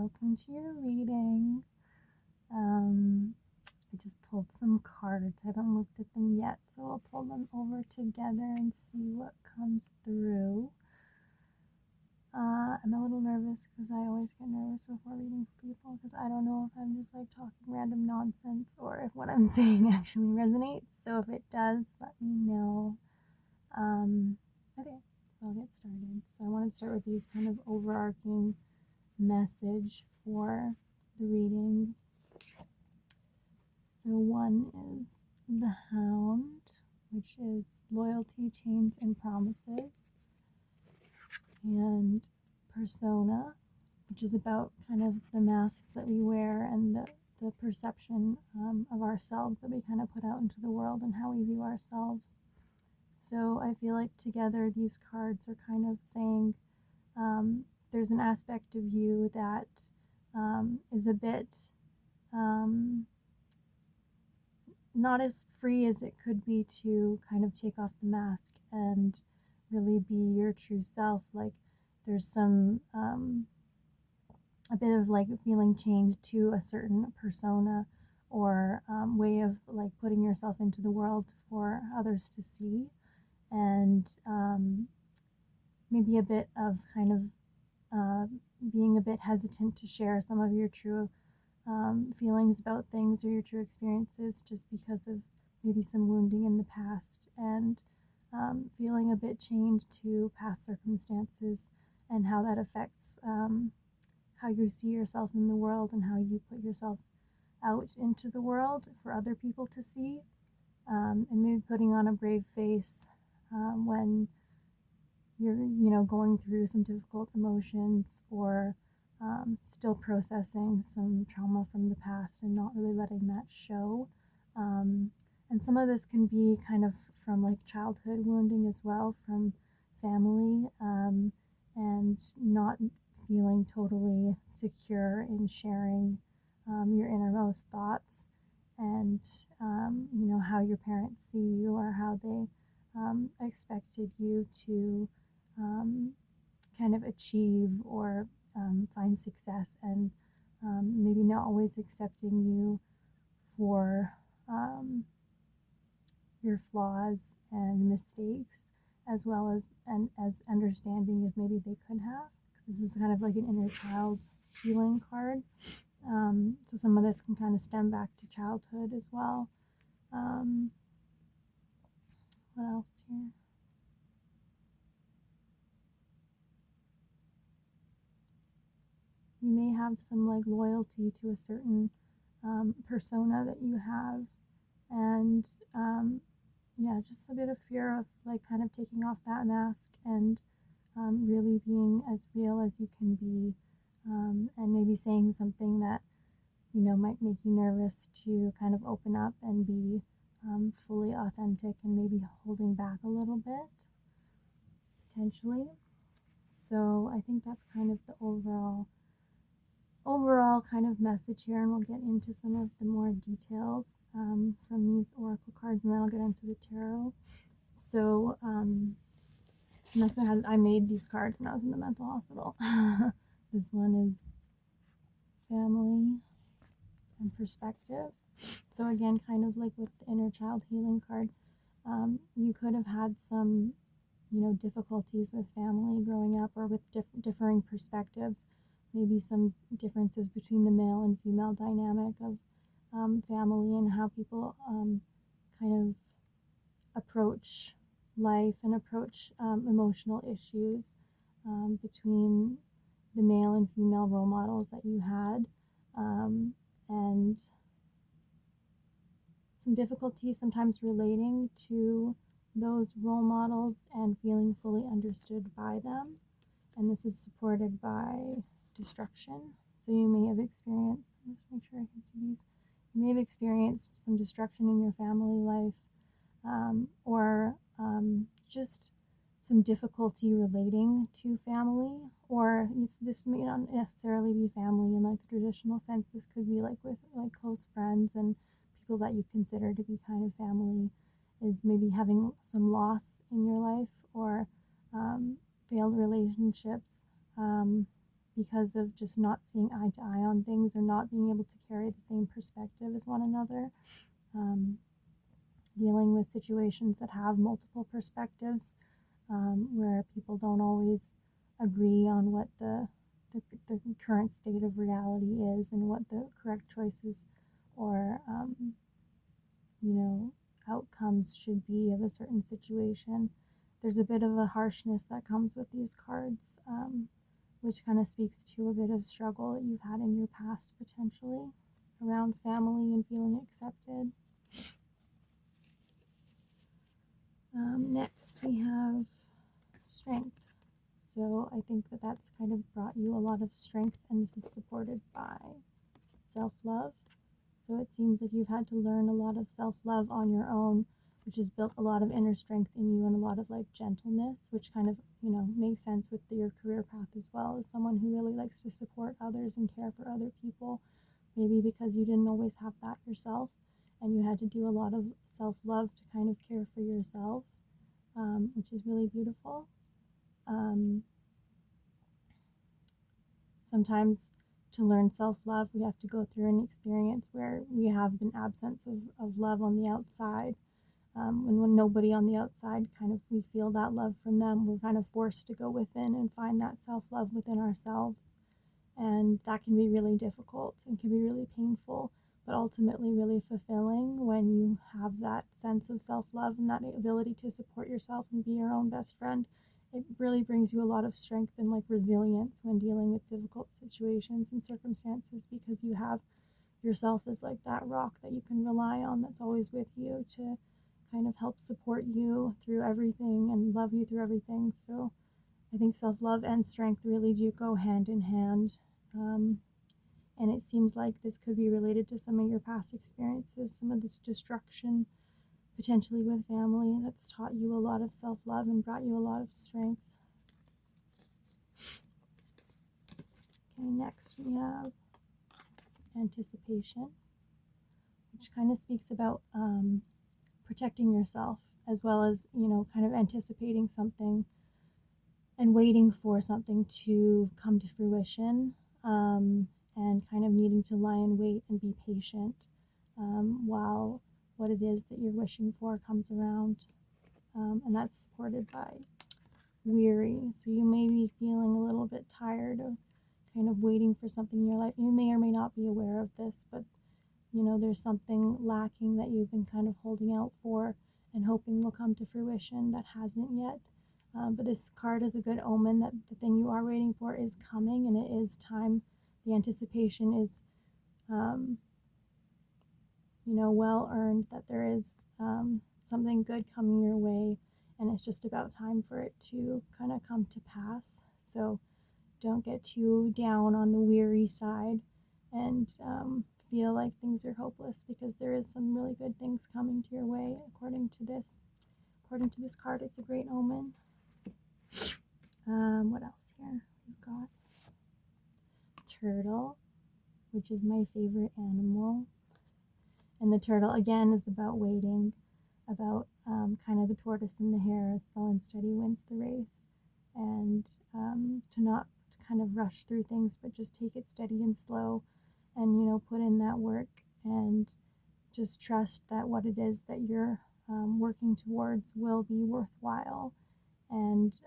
welcome to your reading. I just pulled some cards. I haven't looked at them yet, so I'll pull them over together and see what comes through. I'm a little nervous because I always get nervous before reading for people because I don't know if I'm just like talking random nonsense or if what I'm saying actually resonates. So if it does, let me know. Okay, so I'll get started. So I want to start with these kind of overarching message for the reading. So one is the Hound, which is loyalty, chains, and promises, and Persona, which is about kind of the masks that we wear and the perception of ourselves that we kind of put out into the world and how we view ourselves. So I feel like together these cards are kind of saying there's an aspect of you that is a bit not as free as it could be to kind of take off the mask and really be your true self. Like there's some a bit of like feeling chained to a certain persona or way of like putting yourself into the world for others to see, and maybe a bit of kind of being a bit hesitant to share some of your true feelings about things or your true experiences just because of maybe some wounding in the past, and feeling a bit chained to past circumstances and how that affects how you see yourself in the world and how you put yourself out into the world for other people to see, and maybe putting on a brave face when you're going through some difficult emotions or still processing some trauma from the past and not really letting that show. And some of this can be kind of from like childhood wounding as well, from family, and not feeling totally secure in sharing your innermost thoughts and how your parents see you or how they expected you to kind of achieve or find success, and maybe not always accepting you for your flaws and mistakes as well as understanding as maybe they could have. This is kind of like an inner child healing card. So some of this can kind of stem back to childhood as well. What else here? You may have some like loyalty to a certain persona that you have, and yeah, just a bit of fear of like kind of taking off that mask and really being as real as you can be, and maybe saying something that might make you nervous to kind of open up and be fully authentic, and maybe holding back a little bit potentially. So I think that's kind of the overall kind of message here, and we'll get into some of the more details from these oracle cards, and then I'll get into the tarot. So next I made these cards when I was in the mental hospital. This one is family and perspective. So again, kind of like with the inner child healing card, you could have had some difficulties with family growing up, or with differing perspectives, maybe some differences between the male and female dynamic of family, and how people kind of approach life and approach emotional issues between the male and female role models that you had, and some difficulty sometimes relating to those role models and feeling fully understood by them. And this is supported by destruction. So you may have experienced, let's make sure I can see these. You may have experienced some destruction in your family life, or just some difficulty relating to family, or this may not necessarily be family in like the traditional sense. This could be like with like close friends and people that you consider to be kind of family, is maybe having some loss in your life, or failed relationships, because of just not seeing eye to eye on things or not being able to carry the same perspective as one another. Um, Dealing with situations that have multiple perspectives, where people don't always agree on what the current state of reality is and what the correct choices or you know outcomes should be of a certain situation. There's a bit of a harshness that comes with these cards, which kind of speaks to a bit of struggle that you've had in your past potentially around family and feeling accepted. Next, we have strength. So I think that that's kind of brought you a lot of strength, and this is supported by self love. So it seems like you've had to learn a lot of self love on your own, which has built a lot of inner strength in you and a lot of like gentleness, which kind of, makes sense with your career path as well, as someone who really likes to support others and care for other people. Maybe because you didn't always have that yourself and you had to do a lot of self love to kind of care for yourself, which is really beautiful. Um, Sometimes to learn self love, we have to go through an experience where we have an absence of love on the outside. And when nobody on the outside kind of we feel that love from them, we're kind of forced to go within and find that self love within ourselves. And that can be really difficult and can be really painful, but ultimately really fulfilling when you have that sense of self love and that ability to support yourself and be your own best friend. It really brings you a lot of strength and like resilience when dealing with difficult situations and circumstances, because you have yourself as like that rock that you can rely on, that's always with you to kind of help support you through everything and love you through everything. So I think self love and strength really do go hand in hand. Um, and it seems like this could be related to some of your past experiences, some of this destruction potentially with family that's taught you a lot of self love and brought you a lot of strength. Okay, next we have anticipation, which kind of speaks about protecting yourself as well as, kind of anticipating something and waiting for something to come to fruition, and kind of needing to lie in wait and be patient, while what it is that you're wishing for comes around. And that's supported by weary. So you may be feeling a little bit tired of kind of waiting for something in your life. You may or may not be aware of this, but there's something lacking that you've been kind of holding out for and hoping will come to fruition that hasn't yet. But this card is a good omen that the thing you are waiting for is coming and it is time. The anticipation is, well earned, that there is something good coming your way, and it's just about time for it to kind of come to pass. So don't get too down on the weary side and feel like things are hopeless, because there is some really good things coming to your way according to this. According to this card, it's a great omen. What else here? We've got turtle, which is my favorite animal. And the turtle, again, is about waiting, about kind of the tortoise and the hare, slow and steady wins the race. And to not kind of rush through things, but just take it steady and slow and, put in that work and just trust that what it is that you're working towards will be worthwhile. And,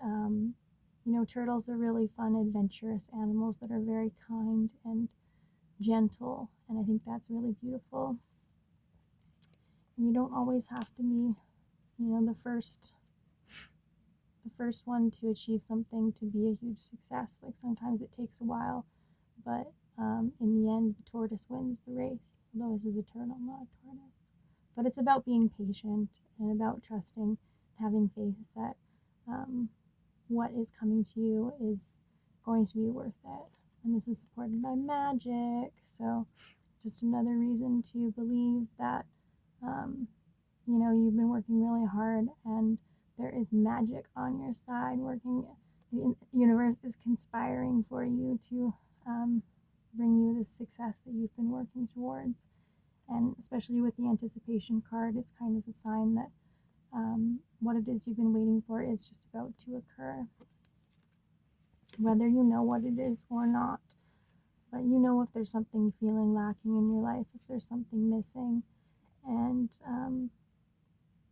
turtles are really fun, adventurous animals that are very kind and gentle. And I think that's really beautiful. And you don't always have to be, the first one to achieve something to be a huge success. Like sometimes it takes a while, but in the end, the tortoise wins the race. Although this is a turtle, not a tortoise. But it's about being patient and about trusting, having faith that what is coming to you is going to be worth it. And this is supported by magic. So just another reason to believe that, you've been working really hard and there is magic on your side working. The universe is conspiring for you to bring you the success that you've been working towards. And especially with the anticipation card, it's kind of a sign that what it is you've been waiting for is just about to occur. whether you know what it is or not. But you know if there's something feeling lacking in your life, if there's something missing. And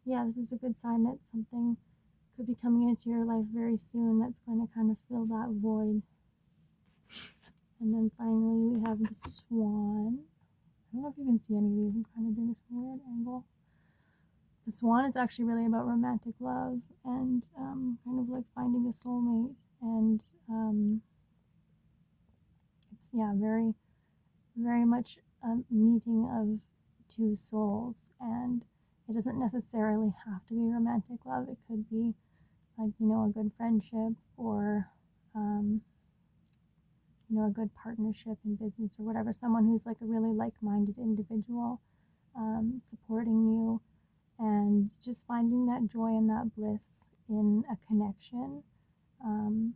yeah, this is a good sign that something could be coming into your life very soon that's going to kind of fill that void. And then finally, we have the swan. I don't know if you can see any of these. I'm kind of doing this from a weird angle. The swan is actually really about romantic love and kind of like finding a soulmate. And it's, yeah, very, very much a meeting of two souls. And it doesn't necessarily have to be romantic love, it could be like, a good friendship or, a good partnership in business or whatever. Someone who's like a really like minded individual supporting you and just finding that joy and that bliss in a connection, um,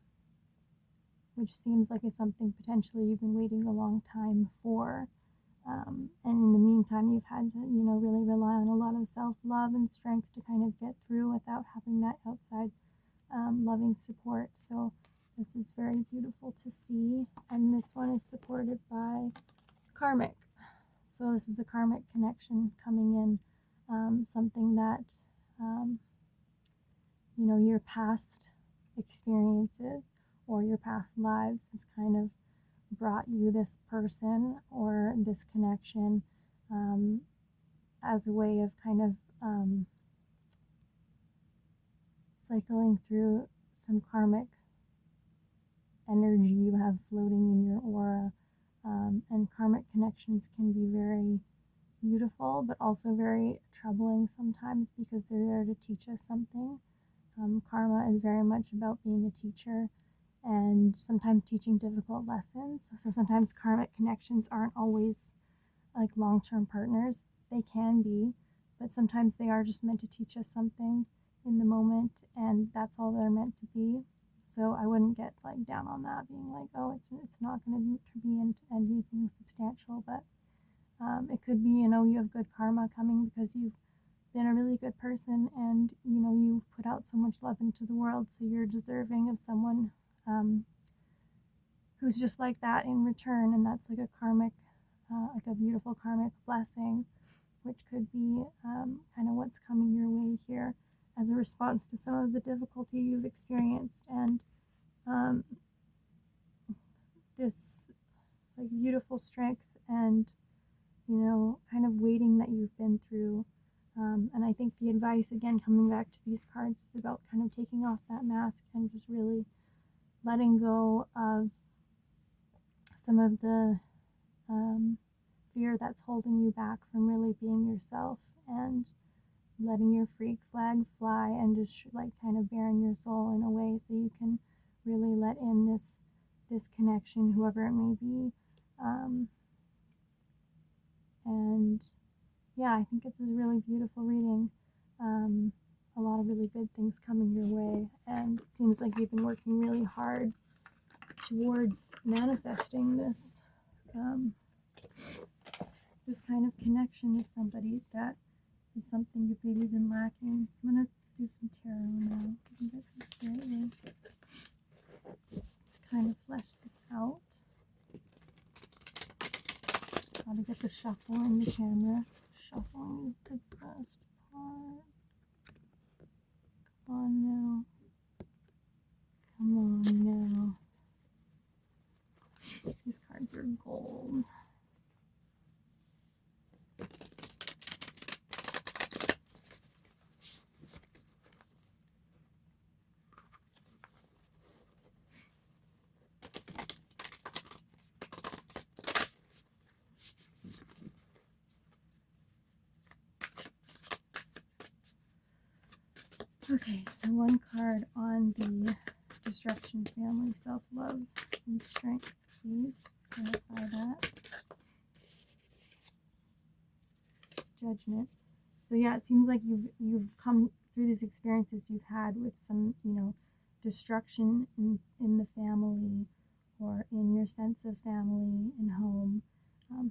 which seems like it's something potentially you've been waiting a long time for. And in the meantime, you've had to, really rely on a lot of self love and strength to kind of get through without having that outside loving support. So, this is very beautiful to see. And this one is supported by karmic. So, this is a karmic connection coming in, something that, um, your past experiences or your past lives has kind of brought you this person or this connection, um, as a way of kind of cycling through some karmic energy you have floating in your aura. And karmic connections can be very beautiful, but also very troubling sometimes because they're there to teach us something. Karma is very much about being a teacher and sometimes teaching difficult lessons. So sometimes karmic connections aren't always like long term partners. They can be, but sometimes they are just meant to teach us something in the moment, and that's all they're meant to be. So I wouldn't get like down on that, being like, oh, it's not going to be into anything substantial, but it could be, you have good karma coming because you've been a really good person and you've put out so much love into the world, so you're deserving of someone who's just like that in return, and that's like a karmic, like a beautiful karmic blessing, which could be kind of what's coming your way here as a response to some of the difficulty you've experienced. And um, this like beautiful strength and kind of waiting that you've been through. And I think the advice, again, coming back to these cards, is about kind of taking off that mask and just really letting go of some of the fear that's holding you back from really being yourself, and letting your freak flag fly and just like kind of bearing your soul in a way so you can really let in this connection, whoever it may be. And yeah, I think it's a really beautiful reading. A lot of really good things coming your way, and it seems like you've been working really hard towards manifesting this kind of connection with somebody that is something you've maybe been lacking. I'm gonna do some tarot now. I think I can stay away to kind of flesh this out. Gotta get the shuffle in the camera. Shuffling is the best part. Come on now. Come on now. These cards are gold. Okay, so one card on the Destruction family, self-love and strength, please clarify that. Judgment. So yeah, it seems like you've come through these experiences you've had with some, destruction in the family or in your sense of family and home,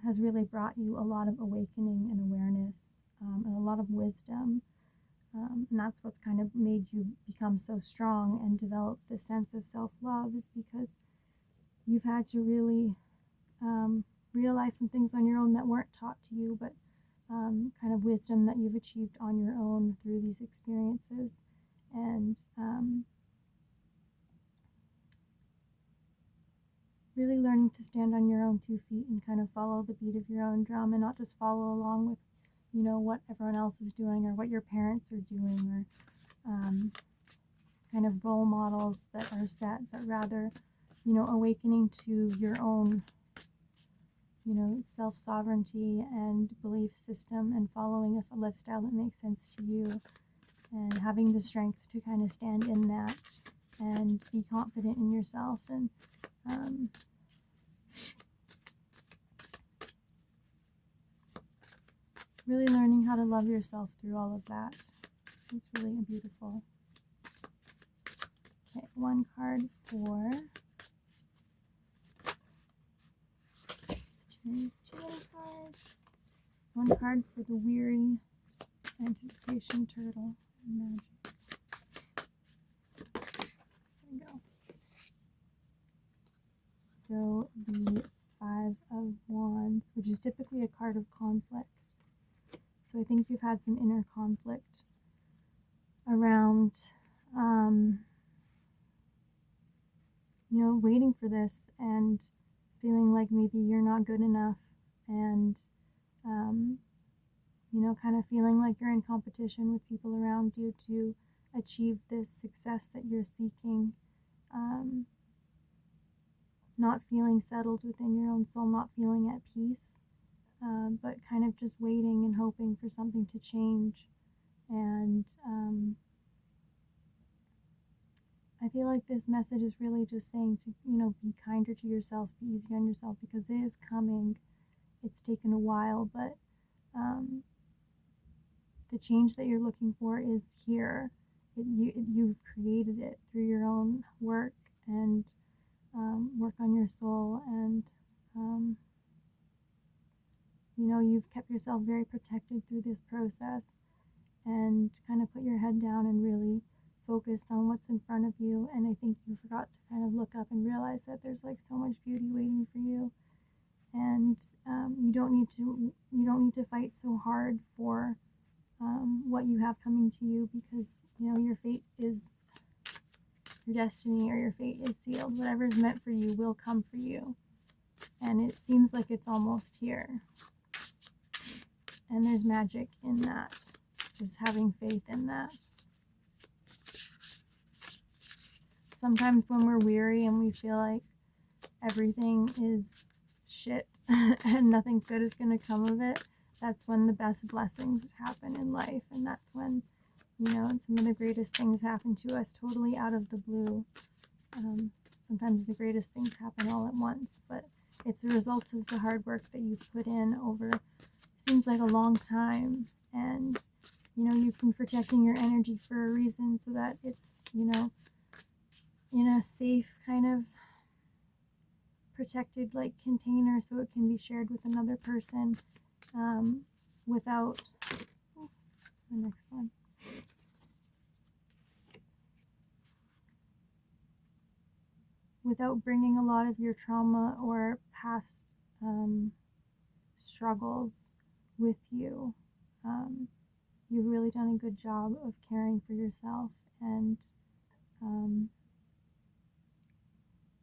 has really brought you a lot of awakening and awareness, and a lot of wisdom. And that's what's kind of made you become so strong and develop this sense of self-love, is because you've had to really realize some things on your own that weren't taught to you, but kind of wisdom that you've achieved on your own through these experiences. And really learning to stand on your own 2 feet and kind of follow the beat of your own drum, and not just follow along with, what everyone else is doing or what your parents are doing, or kind of role models that are set, but rather, awakening to your own, self-sovereignty and belief system, and following a lifestyle that makes sense to you, and having the strength to kind of stand in that and be confident in yourself, and really learning how to love yourself through all of that. It's really beautiful. Okay, one card for too many cards. One card for the weary anticipation turtle. Magic. There we go. So the Five of Wands, which is typically a card of conflict. So I think you've had some inner conflict around, waiting for this and feeling like maybe you're not good enough, and, kind of feeling like you're in competition with people around you to achieve this success that you're seeking. Not feeling settled within your own soul, not feeling at peace, but kind of just waiting and hoping for something to change. And I feel like this message is really just saying to, be kinder to yourself, be easy on yourself, because it is coming. It's taken a while, but the change that you're looking for is here. You've created it through your own work, and work on your soul, and you've kept yourself very protected through this process, and kind of put your head down and really focused on what's in front of you. And I think you forgot to kind of look up and realize that there's like so much beauty waiting for you, and you don't need to fight so hard for what you have coming to you, because your fate is, your destiny or your fate is sealed. Whatever is meant for you will come for you, and it seems like it's almost here. And there's magic in that, just having faith in that. Sometimes when we're weary and we feel like everything is shit and nothing good is going to come of it, that's when the best blessings happen in life, and that's when, some of the greatest things happen to us totally out of the blue. Sometimes the greatest things happen all at once, but it's a result of the hard work that you've put in over, seems like a long time, and you've been protecting your energy for a reason, so that it's, in a safe kind of protected like container, so it can be shared with another person, without the next one. Without bringing a lot of your trauma or past struggles with you. You've really done a good job of caring for yourself, and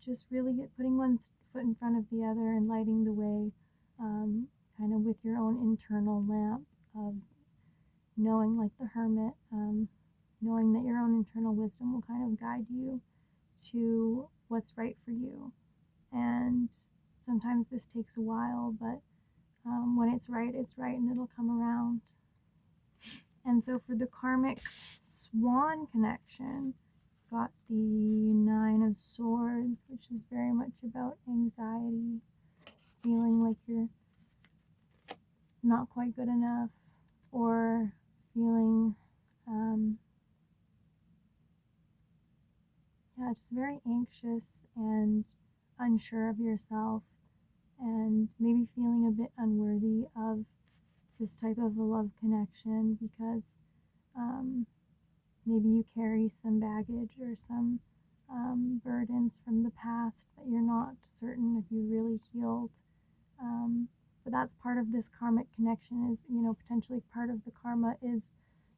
just really putting one foot in front of the other and lighting the way, kind of with your own internal lamp of knowing, like the hermit, knowing that your own internal wisdom will kind of guide you to what's right for you. And sometimes this takes a while, but when it's right, and it'll come around. And so for the karmic swan connection, got the Nine of Swords, which is very much about anxiety, feeling like you're not quite good enough, or feeling just very anxious and unsure of yourself, and maybe feeling a bit unworthy of this type of a love connection, because Um, Maybe you carry some baggage or some burdens from the past that you're not certain if you really healed. But that's part of this karmic connection is, potentially part of the karma is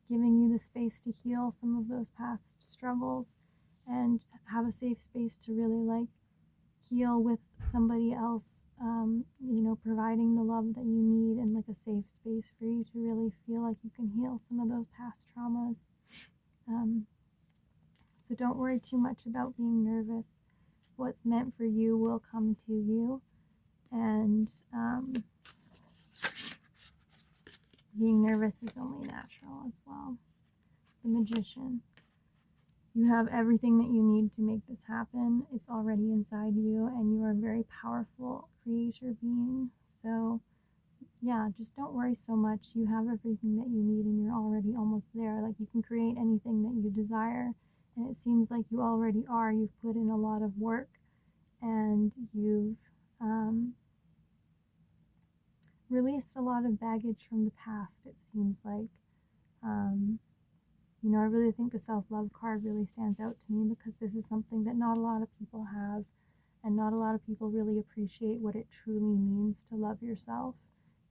giving you the space to heal some of those past struggles and have a safe space to really like heal with somebody else, providing the love that you need and like a safe space for you to really feel like you can heal some of those past traumas. Um, so don't worry too much about being nervous. What's meant for you will come to you. And being nervous is only natural as well. The Magician. You have everything that you need to make this happen. It's already inside you, and you are a very powerful creator being. So, yeah, just don't worry so much. You have everything that you need, and you're already almost there. Like, you can create anything that you desire, and it seems like you already are. You've put in a lot of work, and you've released a lot of baggage from the past, it seems like. Um, I really think the self-love card really stands out to me because this is something that not a lot of people have, and not a lot of people really appreciate what it truly means to love yourself,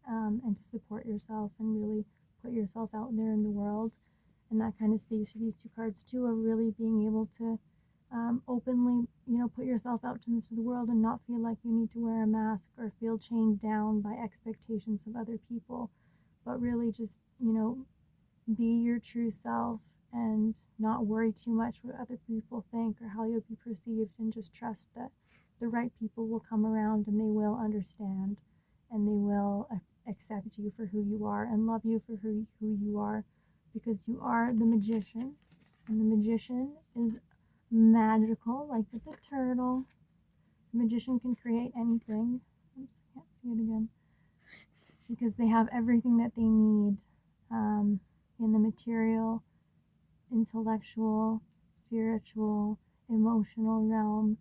and to support yourself and really put yourself out there in the world. And that kind of speaks to these two cards too, of really being able to openly, put yourself out into the world and not feel like you need to wear a mask or feel chained down by expectations of other people, but really just, be your true self and not worry too much what other people think or how you'll be perceived, and just trust that the right people will come around and they will understand and they will accept you for who you are and love you for who you are, because you are the Magician, and the Magician is magical, like with the turtle. The Magician can create anything. Oops, I can't see it again. Because they have everything that they need, in the material, intellectual, spiritual, emotional realm,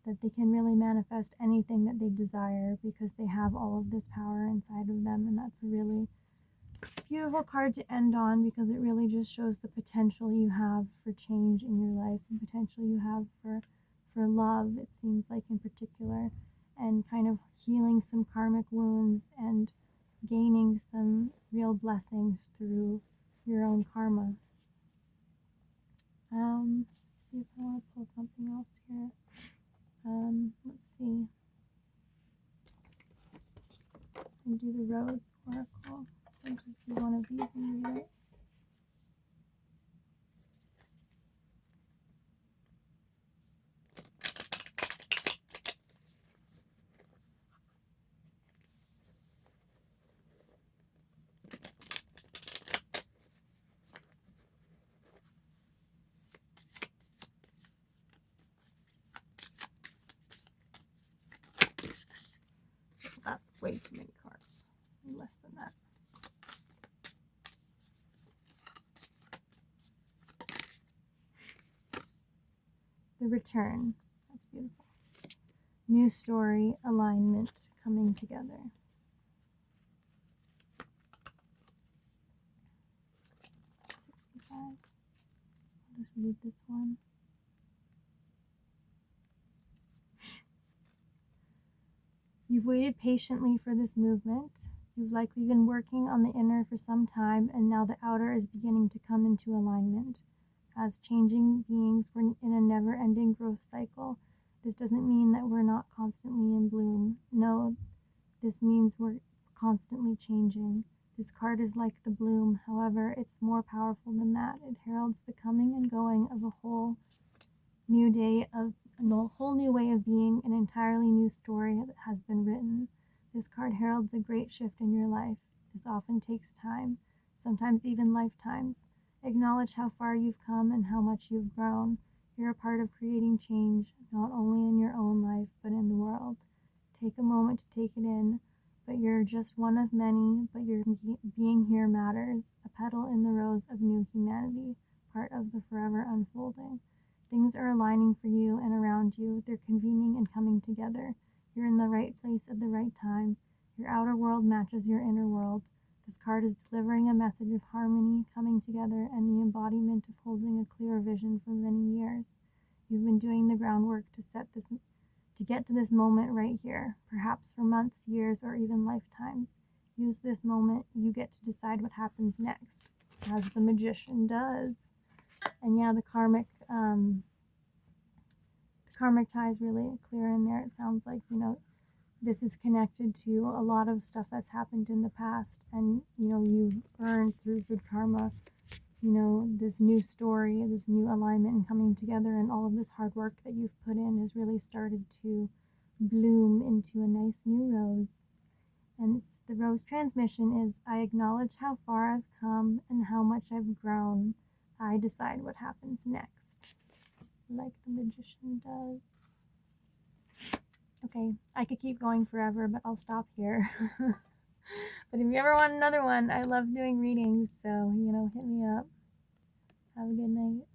that they can really manifest anything that they desire because they have all of this power inside of them. And that's a really beautiful card to end on, because it really just shows the potential you have for change in your life and potential you have for love, it seems like, in particular, and kind of healing some karmic wounds and gaining some real blessings through your own karma. Let's see if I want to pull something else here. Let's see. I'll do the Rose Oracle. I'll just do one of these and read it. That's way too many cards. Less than that. The Return. That's beautiful. New story, alignment, coming together. I'll just read this one. You've waited patiently for this movement. You've likely been working on the inner for some time, and now the outer is beginning to come into alignment. As changing beings, we're in a never-ending growth cycle. This doesn't mean that we're not constantly in bloom. No, this means we're constantly changing. This card is like the bloom, however, it's more powerful than that. It heralds the coming and going of a whole new way of being, an entirely new story that has been written. This card heralds a great shift in your life. This often takes time, sometimes even lifetimes. Acknowledge how far you've come and how much you've grown. You're a part of creating change, not only in your own life, but in the world. Take a moment to take it in, but you're just one of many, but your being here matters. A petal in the rose of new humanity, part of the forever unfolding. Things are aligning for you and around you. They're convening and coming together. You're in the right place at the right time. Your outer world matches your inner world. This card is delivering a message of harmony, coming together, and the embodiment of holding a clear vision for many years. You've been doing the groundwork to get to this moment right here, perhaps for months, years, or even lifetimes. Use this moment. You get to decide what happens next, as the Magician does. And yeah, the karmic tie is really clear in there. It sounds like, this is connected to a lot of stuff that's happened in the past, and you've earned through good karma, this new story, this new alignment and coming together, and all of this hard work that you've put in has really started to bloom into a nice new rose. And the rose transmission is, I acknowledge how far I've come and how much I've grown. I decide what happens next, like the Magician does. Okay, I could keep going forever, but I'll stop here. But if you ever want another one, I love doing readings, so, hit me up. Have a good night.